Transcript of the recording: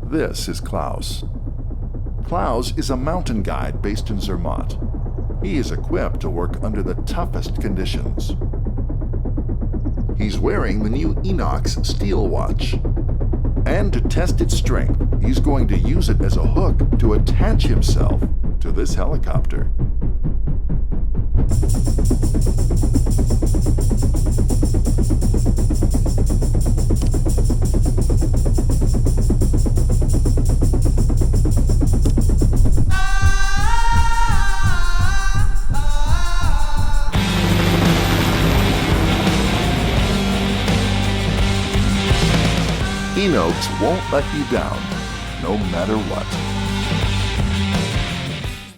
This is Klaus. Klaus is a mountain guide based in Zermatt. He is equipped to work under the toughest conditions. He's wearing the new INOX steel watch. And to test its strength, he's going to use it as a hook to attach himself to this helicopter. INOX won't let you down, no matter what.